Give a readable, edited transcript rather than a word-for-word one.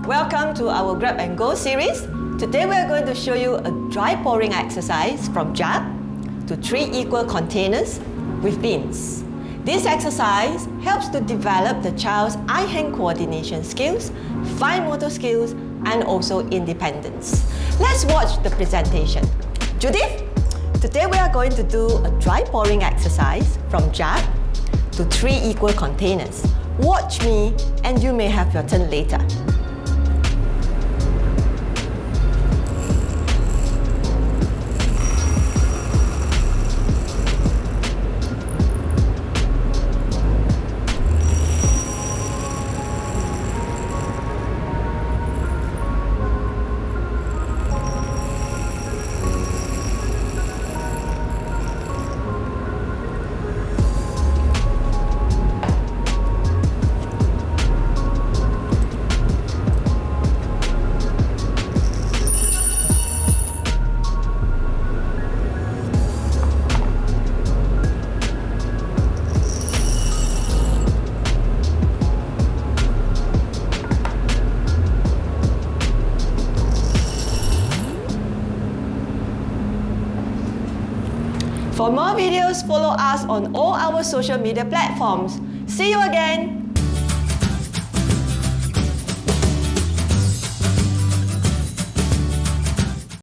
Welcome to our Grab and Go series. Today we are going to show you a dry pouring exercise from jar to 3 equal containers with bins. This exercise helps to develop the child's eye-hand coordination skills, fine motor skills, and also independence. Let's watch the presentation. Judith, today we are going to do a dry pouring exercise from jar to 3 equal containers. Watch me and you may have your turn later. For more videos, follow us on all our social media platforms. See you again!